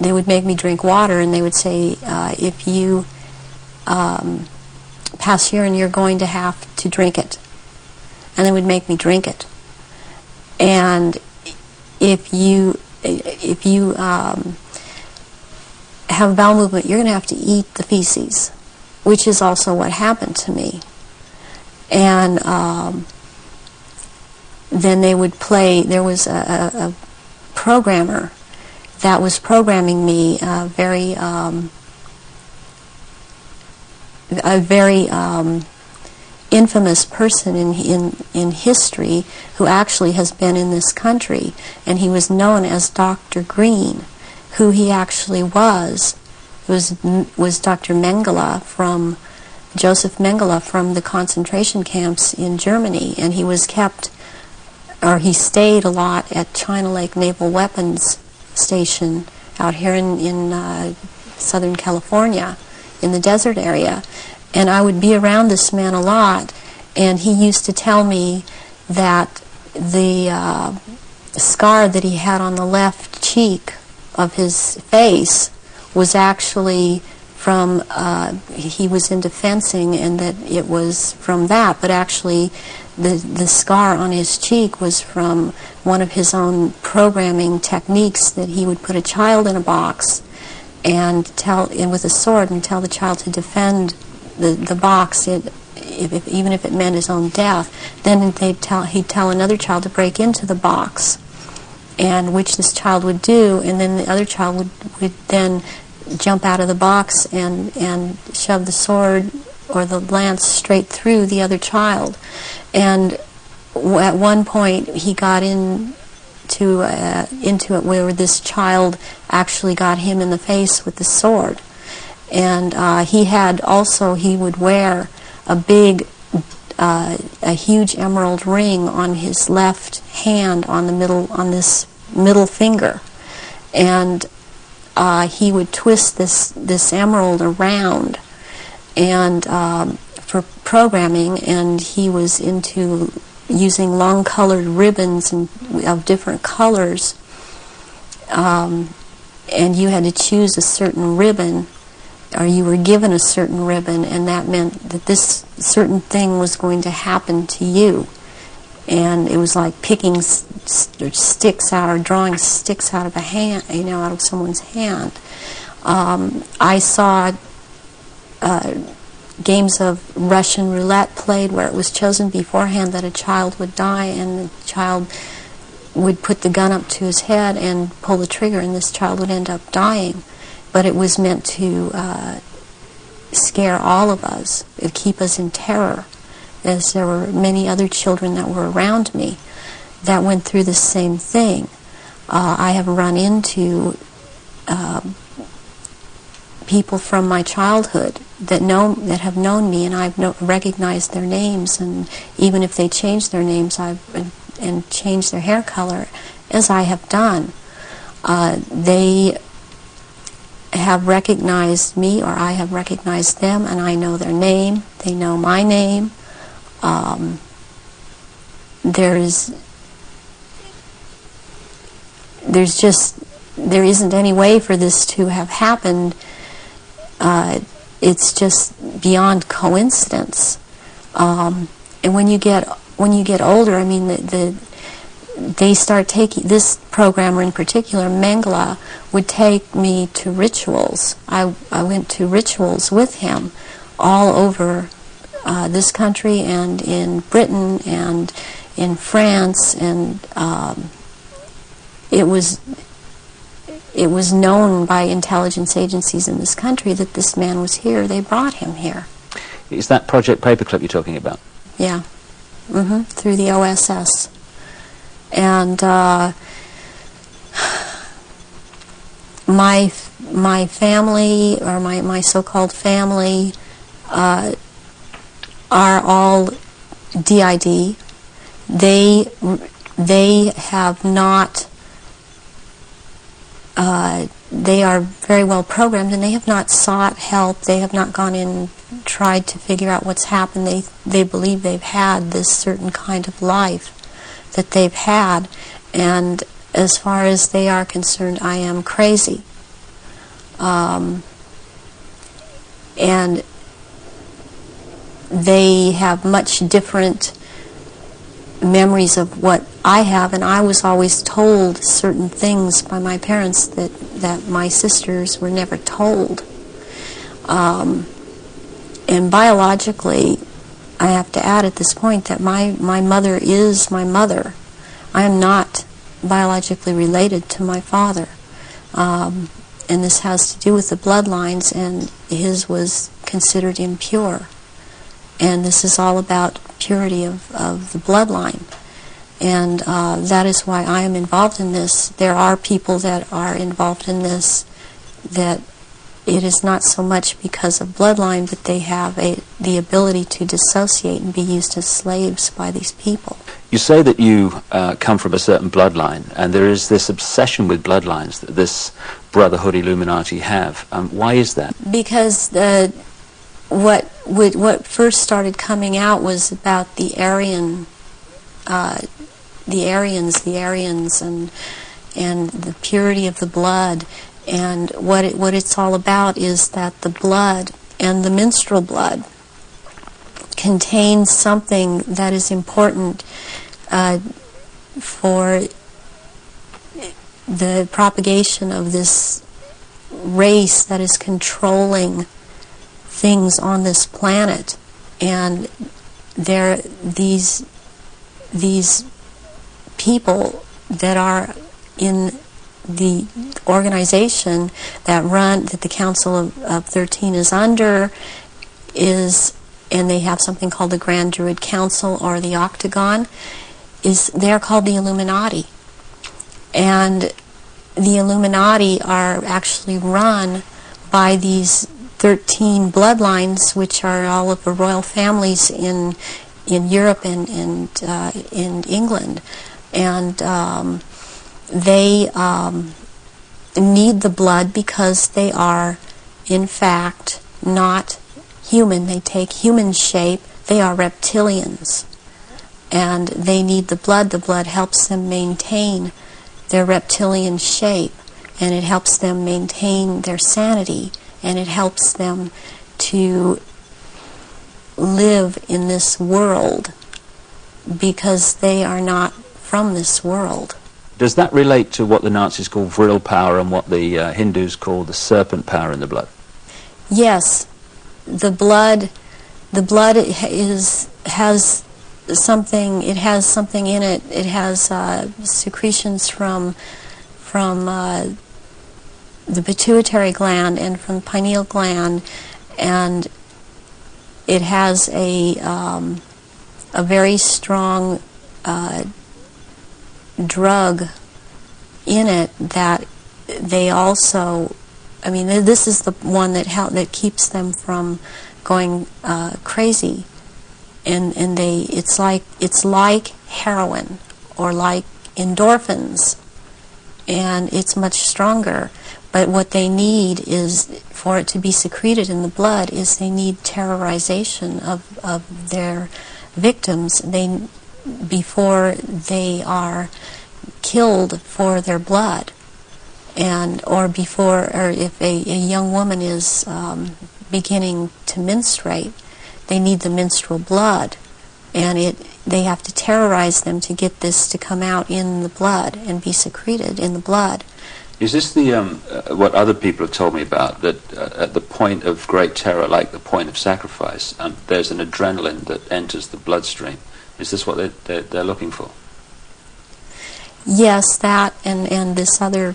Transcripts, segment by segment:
they would make me drink water, and they would say, if you pass urine, you're going to have to drink it. And they would make me drink it. And if you have bowel movement, you're going to have to eat the feces, which is also what happened to me. And then they would play, there was a programmer that was programming me, a very infamous person in history who actually has been in this country, and he was known as Dr. Greene. Who he actually was Dr. Mengele, from Joseph Mengele, from the concentration camps in Germany, and he was kept, or he stayed a lot at China Lake Naval Weapons Station out here in Southern California, in the desert area. And I would be around this man a lot, and he used to tell me that the scar that he had on the left cheek of his face was actually from, he was into fencing, and that it was from that, but actually the scar on his cheek was from one of his own programming techniques, that he would put a child in a box and with a sword and tell the child to defend the box, even if it meant his own death. Then he'd tell another child to break into the box, and which this child would do, and then the other child would then jump out of the box and shove the sword or the lance straight through the other child. And at one point he got into it where this child actually got him in the face with the sword. And he would wear a huge emerald ring on his left hand, on this middle finger, and he would twist this emerald around, and for programming, and he was into using long-colored ribbons of different colors, and you had to choose a certain ribbon, or you were given a certain ribbon, and that meant that this certain thing was going to happen to you. And it was like picking sticks out, or drawing sticks out of a hand, out of someone's hand. I saw games of Russian roulette played where it was chosen beforehand that a child would die, and the child would put the gun up to his head and pull the trigger, and this child would end up dying. But it was meant to scare all of us, keep us in terror, as there were many other children that were around me that went through the same thing. I have run into people from my childhood that have known me, and I've recognized their names, and even if they change their names and change their hair color, as I have done, they have recognized me, or I have recognized them, and I know their name, they know my name. There isn't any way for this to have happened. It's just beyond coincidence. And when you get older, I mean, they start taking, this programmer in particular, Mengele, would take me to rituals. I went to rituals with him all over this country, and in Britain, and in France, and it was known by intelligence agencies in this country that this man was here. They brought him here. Is that Project Paperclip you're talking about? Yeah. Through the OSS. And my family, or my so-called family, are all DID. They have not. They are very well programmed, and they have not sought help. They have not gone in, tried to figure out what's happened. They believe they've had this certain kind of life that they've had, and as far as they are concerned, I am crazy. And they have much different memories of what I have, and I was always told certain things by my parents that my sisters were never told. And biologically, I have to add at this point that my mother is my mother. I am not biologically related to my father. And this has to do with the bloodlines, and his was considered impure. And this is all about purity of the bloodline. And that is why I am involved in this. There are people that are involved in this that it is not so much because of bloodline, but they have the ability to dissociate and be used as slaves by these people. You say that you come from a certain bloodline, and there is this obsession with bloodlines that this Brotherhood Illuminati have. Why is that? Because what first started coming out was about the Aryans, and the purity of the blood. And what it's all about is that the blood and the menstrual blood contains something that is important for the propagation of this race that is controlling things on this planet. And these people that are in the organization that the Council of 13 is under, and they have something called the Grand Druid Council or the Octagon, they're called the Illuminati. And the Illuminati are actually run by these 13 bloodlines, which are all of the royal families in Europe and in England. And they need the blood because they are, in fact, not human. They take human shape. They are reptilians. And they need the blood. The blood helps them maintain their reptilian shape, and it helps them maintain their sanity, and it helps them to live in this world because they are not from this world. Does that relate to what the Nazis call vril power and what the Hindus call the serpent power in the blood? Yes, the blood has something. It has something in it. It has secretions from the pituitary gland and from the pineal gland, and it has a very strong drug in it that they also, I mean, this is the one that keeps them from going crazy, and it's like heroin or like endorphins, and it's much stronger. But what they need is, for it to be secreted in the blood, is they need terrorization of their victims. Before they are killed for their blood, or if a young woman is beginning to menstruate, they need the menstrual blood, and they have to terrorize them to get this to come out in the blood and be secreted in the blood. Is this the what other people have told me about, that at the point of great terror, like the point of sacrifice, there's an adrenaline that enters the bloodstream? Is this what they're looking for? Yes, that and this other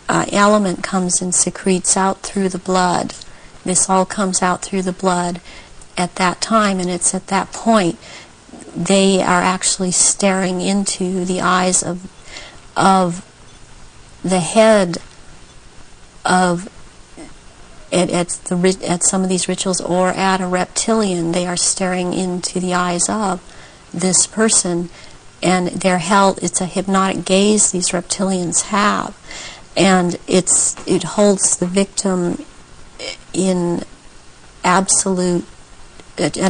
element comes and secretes out through the blood. This all comes out through the blood at that time, and it's at that point they are actually staring into the eyes of the head of at some of these rituals, or at a reptilian. They are staring into the eyes of this person, and they're held. It's a hypnotic gaze these reptilians have, and it holds the victim in an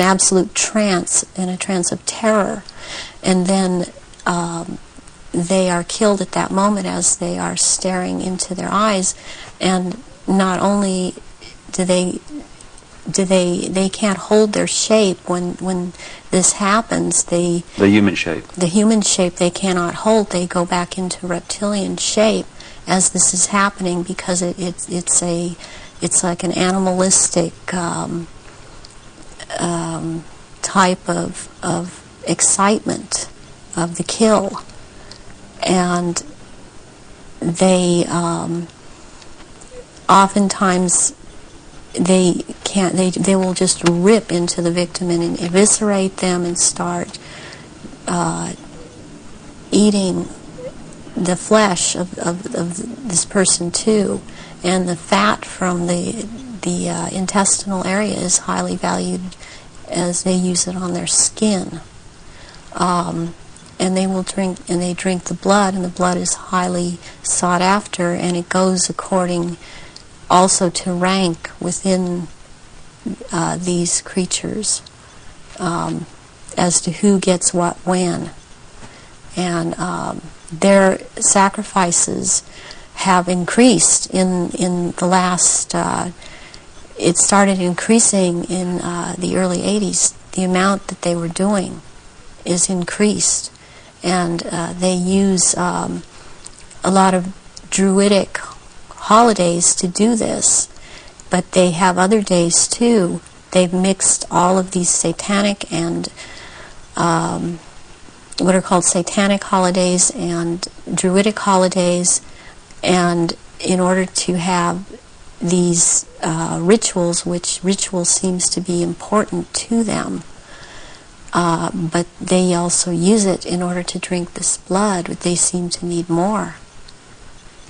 absolute trance, in a trance of terror, and then they are killed at that moment as they are staring into their eyes, and not only do they can't hold their shape when this happens. The human shape. The human shape they cannot hold. They go back into reptilian shape as this is happening, because it's like an animalistic type of excitement of the kill, and they oftentimes they will just rip into the victim and eviscerate them and start eating the flesh of this person too, and the fat from the intestinal area is highly valued, as they use it on their skin. And they will drink the blood, and the blood is highly sought after, and it goes according also to rank within these creatures, as to who gets what when. And their sacrifices have increased in the last, it started increasing in the early 80s. The amount that they were doing is increased, and they use a lot of druidic holidays to do this, but they have other days too. They've mixed all of these satanic and what are called satanic holidays and druidic holidays, and in order to have these rituals, which ritual seems to be important to them, but they also use it in order to drink this blood. They seem to need more.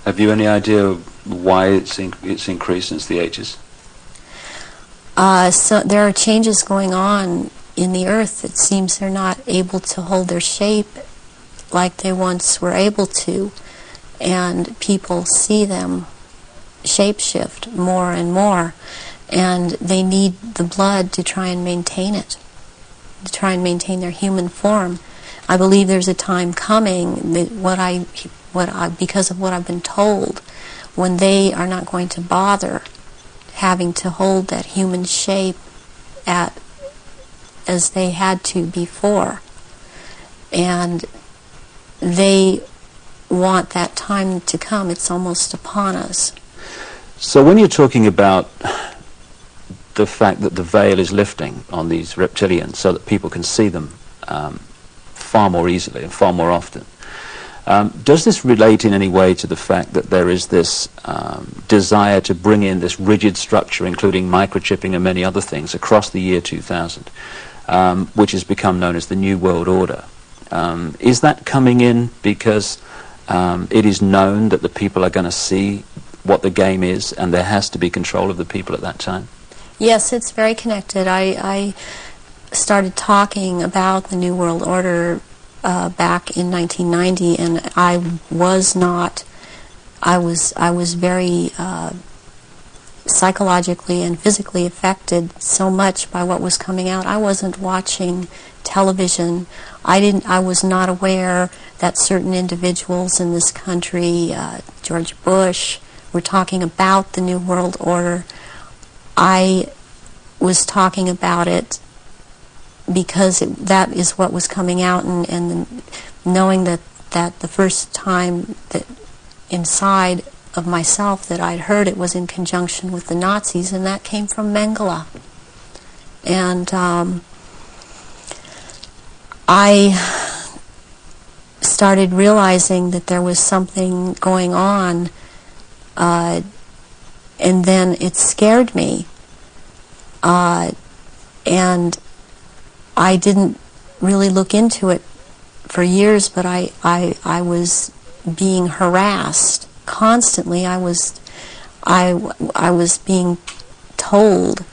Have you any idea why it's increased since the ages? So there are changes going on in the earth. It seems they're not able to hold their shape like they once were able to, and people see them shapeshift more and more, and they need the blood to try and maintain it, to try and maintain their human form. I believe there's a time coming that because of what I've been told, when they are not going to bother having to hold that human shape as they had to before, and they want that time to come. It's almost upon us. So when you're talking about the fact that the veil is lifting on these reptilians so that people can see them far more easily and far more often, does this relate in any way to the fact that there is this desire to bring in this rigid structure, including microchipping and many other things, across the year 2000, which has become known as the New World Order? Is that coming in because it is known that the people are going to see what the game is, and there has to be control of the people at that time? Yes, it's very connected. I started talking about the New World Order back in 1990, and I was very psychologically and physically affected so much by what was coming out. I wasn't watching television. I was not aware that certain individuals in this country, George Bush, were talking about the New World Order. I was talking about it because that is what was coming out, and knowing that the first time that inside of myself that I'd heard it was in conjunction with the Nazis, and that came from Mengele. And I started realizing that there was something going on, and then it scared me, and I didn't really look into it for years, but I was being harassed constantly. I was being told